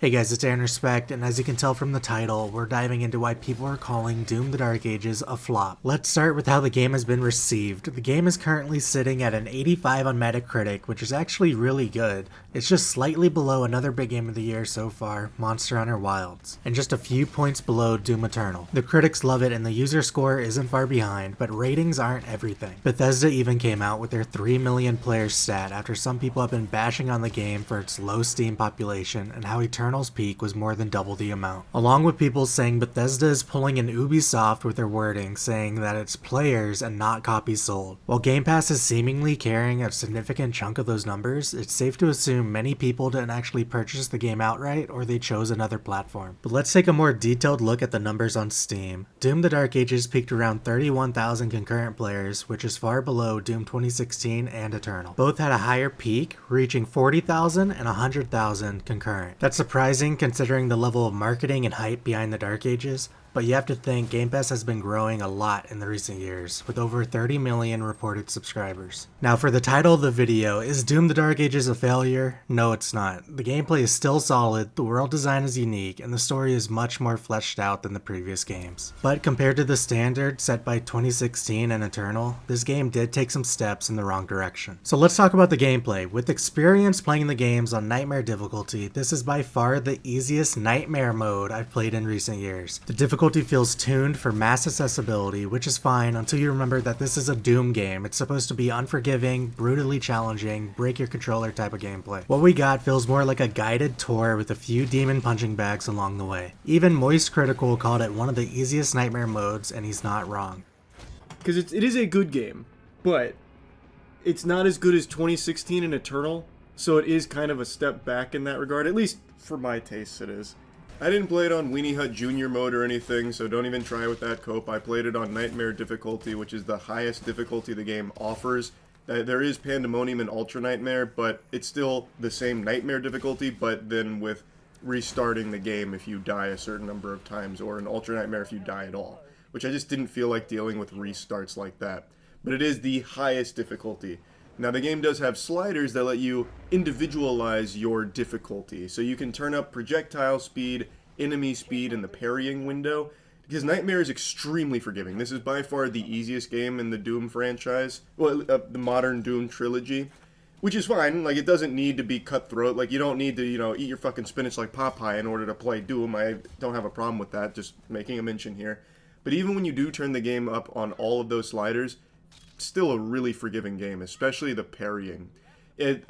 Hey guys, it's Aaron Respect, and as you can tell from the title, we're diving into why people are calling Doom the Dark Ages a flop. Let's start with how the game has been received. The game is currently sitting at an 85 on Metacritic, which is actually really good. It's just slightly below another big game of the year so far, Monster Hunter Wilds, and just a few points below Doom Eternal. The critics love it and the user score isn't far behind, but ratings aren't everything. Bethesda even came out with their 3 million players stat after some people have been bashing on the game for its low Steam population and how Eternal's peak was more than double the amount. Along with people saying Bethesda is pulling an Ubisoft with their wording, saying that it's players and not copies sold. While Game Pass is seemingly carrying a significant chunk of those numbers, it's safe to assume many people didn't actually purchase the game outright or they chose another platform. But let's take a more detailed look at the numbers on Steam. Doom the Dark Ages peaked around 31,000 concurrent players, which is far below Doom 2016 and Eternal. Both had a higher peak, reaching 40,000 and 100,000 concurrent. That's surprising considering the level of marketing and hype behind the Dark Ages, but you have to think Game Pass has been growing a lot in the recent years, with over 30 million reported subscribers. Now for the title of the video, is Doom the Dark Ages a failure? No, it's not. The gameplay is still solid, the world design is unique, and the story is much more fleshed out than the previous games. But compared to the standard set by 2016 and Eternal, this game did take some steps in the wrong direction. So let's talk about the gameplay. With experience playing the games on Nightmare difficulty, this is by far the easiest Nightmare mode I've played in recent years. The difficulty feels tuned for mass accessibility, which is fine until you remember that this is a Doom game. It's supposed to be unforgiving, brutally challenging, break your controller type of gameplay. What we got feels more like a guided tour with a few demon punching bags along the way. Even Moist Critical called it one of the easiest Nightmare modes, and he's not wrong. Because it is a good game, but it's not as good as 2016 and Eternal, so it is kind of a step back in that regard. At least for my tastes, it is. I didn't play it on Weenie Hut Junior mode or anything, so don't even try with that cope. I played it on Nightmare difficulty, which is the highest difficulty the game offers. There is Pandemonium and Ultra Nightmare, but it's still the same Nightmare difficulty, but then with restarting the game if you die a certain number of times, or an Ultra Nightmare if you die at all, which I just didn't feel like dealing with restarts like that. But it is the highest difficulty. Now the game does have sliders that let you individualize your difficulty, so you can turn up projectile speed, enemy speed, and the parrying window, because Nightmare is extremely forgiving. This is by far the easiest game in the Doom franchise, well, the modern Doom trilogy, which is fine. Like, it doesn't need to be cutthroat. Like, you don't need to, eat your fucking spinach like Popeye in order to play Doom. I don't have a problem with that, just making a mention here. But even when you do turn the game up on all of those sliders, still a really forgiving game, especially the parrying.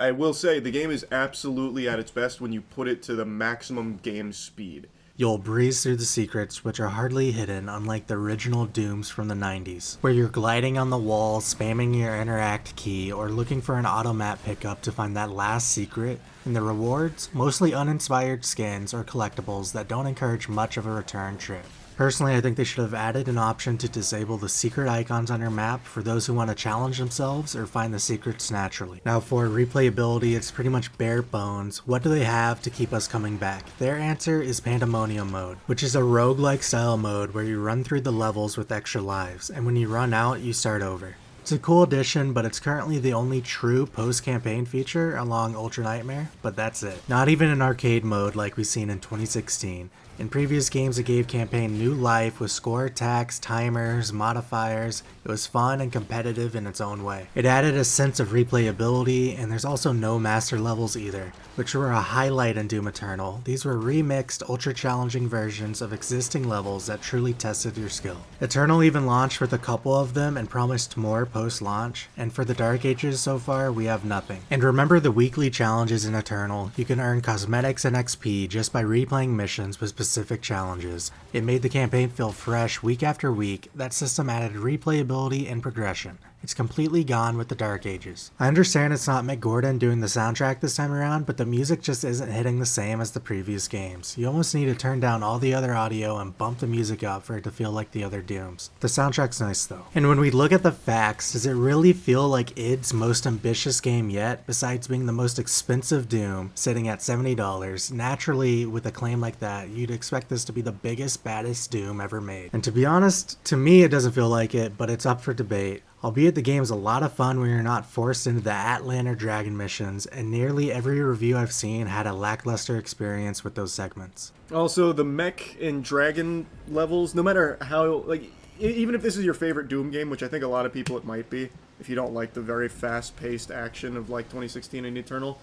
I will say, the game is absolutely at its best when you put it to the maximum game speed. You'll breeze through the secrets, which are hardly hidden, unlike the original Dooms from the 90s, where you're gliding on the wall, spamming your interact key, or looking for an auto-map pickup to find that last secret. And the rewards, mostly uninspired skins or collectibles that don't encourage much of a return trip. Personally, I think they should have added an option to disable the secret icons on your map for those who want to challenge themselves or find the secrets naturally. Now for replayability, it's pretty much bare bones. What do they have to keep us coming back? Their answer is Pandemonium mode, which is a roguelike style mode where you run through the levels with extra lives, and when you run out, you start over. It's a cool addition, but it's currently the only true post-campaign feature along Ultra Nightmare, but that's it. Not even an arcade mode like we've seen in 2016. In previous games, it gave campaign new life with score attacks, timers, modifiers. It was fun and competitive in its own way. It added a sense of replayability, and there's also no master levels either, which were a highlight in Doom Eternal. These were remixed, ultra-challenging versions of existing levels that truly tested your skill. Eternal even launched with a couple of them and promised more post-launch, and for the Dark Ages so far, we have nothing. And remember the weekly challenges in Eternal. You can earn cosmetics and XP just by replaying missions with specific challenges. It made the campaign feel fresh week after week. That system added replayability and progression. It's completely gone with the Dark Ages. I understand it's not Mick Gordon doing the soundtrack this time around, but the music just isn't hitting the same as the previous games. You almost need to turn down all the other audio and bump the music up for it to feel like the other Dooms. The soundtrack's nice though. And when we look at the facts, does it really feel like id's most ambitious game yet, besides being the most expensive Doom, sitting at $70? Naturally, with a claim like that, you'd expect this to be the biggest, baddest Doom ever made. And to be honest, to me it doesn't feel like it, but it's up for debate. Albeit the game is a lot of fun when you're not forced into the Atlan or Dragon missions, and nearly every review I've seen had a lackluster experience with those segments. Also, the Mech and Dragon levels, no matter how, like, even if this is your favorite Doom game, which I think a lot of people it might be, if you don't like the very fast-paced action of, like, 2016 and Eternal,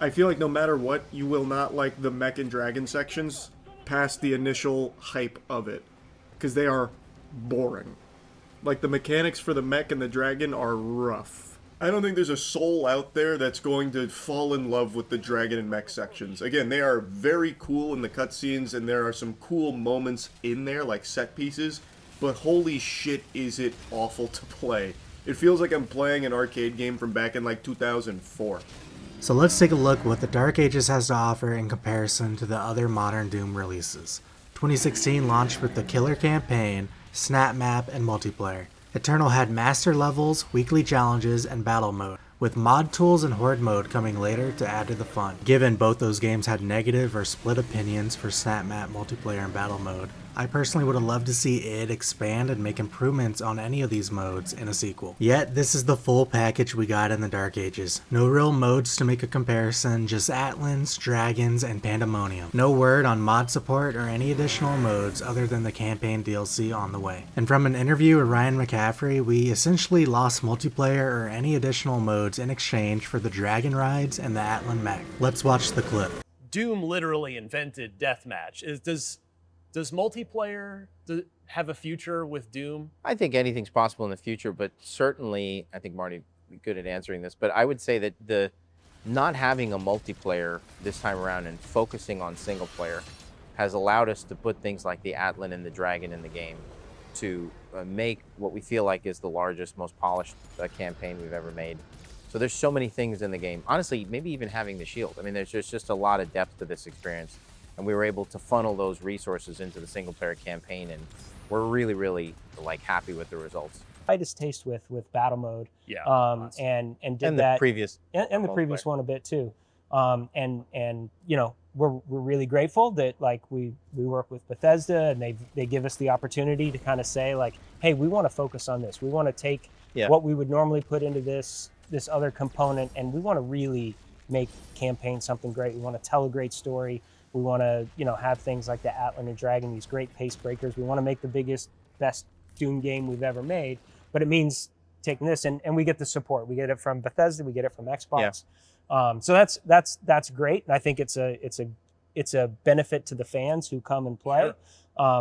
I feel like no matter what, you will not like the Mech and Dragon sections past the initial hype of it, because they are boring. Like, the mechanics for the Mech and the Dragon are rough. I don't think there's a soul out there that's going to fall in love with the Dragon and Mech sections. Again, they are very cool in the cutscenes, and there are some cool moments in there, like set pieces, but holy shit is it awful to play. It feels like I'm playing an arcade game from back in, like, 2004. So let's take a look at what the Dark Ages has to offer in comparison to the other modern Doom releases. 2016 launched with the killer campaign, snap map, and multiplayer. Eternal had master levels, weekly challenges, and battle mode, with mod tools and horde mode coming later to add to the fun. Given both those games had negative or split opinions for snap map, multiplayer, and battle mode, I personally would have loved to see it expand and make improvements on any of these modes in a sequel. Yet, this is the full package we got in the Dark Ages. No real modes to make a comparison, just Atlans, Dragons, and Pandemonium. No word on mod support or any additional modes other than the campaign DLC on the way. And from an interview with Ryan McCaffrey, we essentially lost multiplayer or any additional modes in exchange for the Dragon rides and the Atlan mech. Let's watch the clip. Doom literally invented deathmatch. Does multiplayer have a future with Doom? I think anything's possible in the future, but certainly, I think Marty would be good at answering this, but I would say that the not having a multiplayer this time around and focusing on single player has allowed us to put things like the Atlan and the Dragon in the game to make what we feel like is the largest, most polished campaign we've ever made. So there's so many things in the game. Honestly, maybe even having the shield. I mean, there's just a lot of depth to this experience. And we were able to funnel those resources into the single player campaign, and we're really, really like happy with the results. Lightest taste with battle mode. Yeah. And did And that the previous and the previous one a bit too. And you know, we're really grateful that like we work with Bethesda and they give us the opportunity to kind of say like, hey, we want to focus on this. We want to take what we would normally put into this other component, and we want to really make campaign something great. We want to tell a great story. We want to, you know, have things like the Atlan and Dragon, these great pace breakers. We want to make the biggest, best Doom game we've ever made. But it means taking this, and we get the support. We get it from Bethesda. We get it from Xbox. So that's great. And I think it's a benefit to the fans who come and play,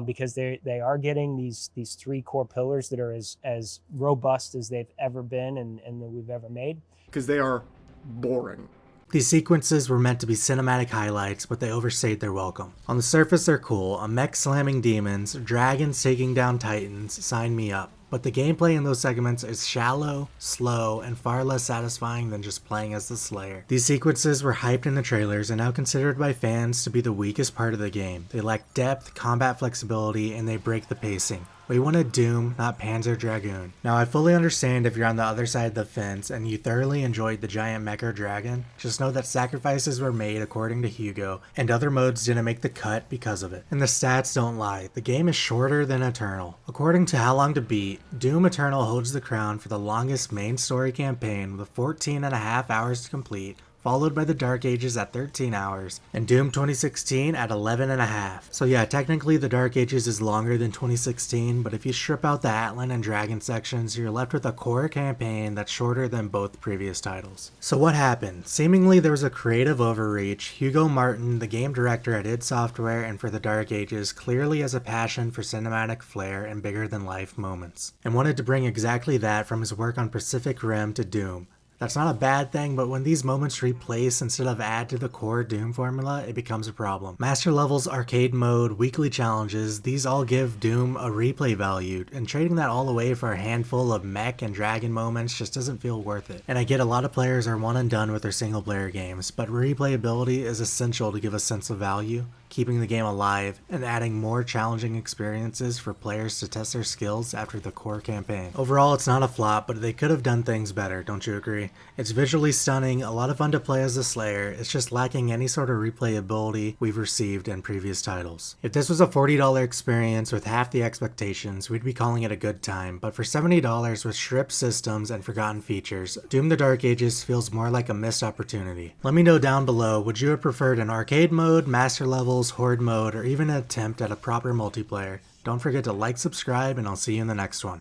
because they are getting these three core pillars that are as robust as they've ever been and that we've ever made. Because they are boring. These sequences were meant to be cinematic highlights, but they overstayed their welcome. On the surface they're cool, a mech slamming demons, dragons taking down titans, sign me up. But the gameplay in those segments is shallow, slow, and far less satisfying than just playing as the Slayer. These sequences were hyped in the trailers and now considered by fans to be the weakest part of the game. They lack depth, combat flexibility, and they break the pacing. We wanted Doom, not Panzer Dragoon. Now I fully understand if you're on the other side of the fence and you thoroughly enjoyed the giant mecha dragon, just know that sacrifices were made according to Hugo, and other modes didn't make the cut because of it. And the stats don't lie, the game is shorter than Eternal. According to How Long to Beat, Doom Eternal holds the crown for the longest main story campaign with 14.5 hours to complete, followed by the Dark Ages at 13 hours, and Doom 2016 at 11.5. So yeah, technically the Dark Ages is longer than 2016, but if you strip out the Atlan and Dragon sections, you're left with a core campaign that's shorter than both previous titles. So what happened? Seemingly there was a creative overreach. Hugo Martin, the game director at id Software and for the Dark Ages, clearly has a passion for cinematic flair and bigger than life moments, and wanted to bring exactly that from his work on Pacific Rim to Doom. That's not a bad thing, but when these moments replace instead of add to the core Doom formula, it becomes a problem. Master levels, arcade mode, weekly challenges, these all give Doom a replay value, and trading that all away for a handful of mech and dragon moments just doesn't feel worth it. And I get a lot of players are one and done with their single player games, but replayability is essential to give a sense of value. keeping the game alive, and adding more challenging experiences for players to test their skills after the core campaign. Overall, it's not a flop, but they could have done things better, don't you agree? It's visually stunning, a lot of fun to play as a Slayer, it's just lacking any sort of replayability we've received in previous titles. If this was a $40 experience with half the expectations, we'd be calling it a good time, but for $70 with stripped systems and forgotten features, Doom the Dark Ages feels more like a missed opportunity. Let me know down below, would you have preferred an arcade mode, master levels, horde mode, or even an attempt at a proper multiplayer? Don't forget to like, subscribe, and I'll see you in the next one.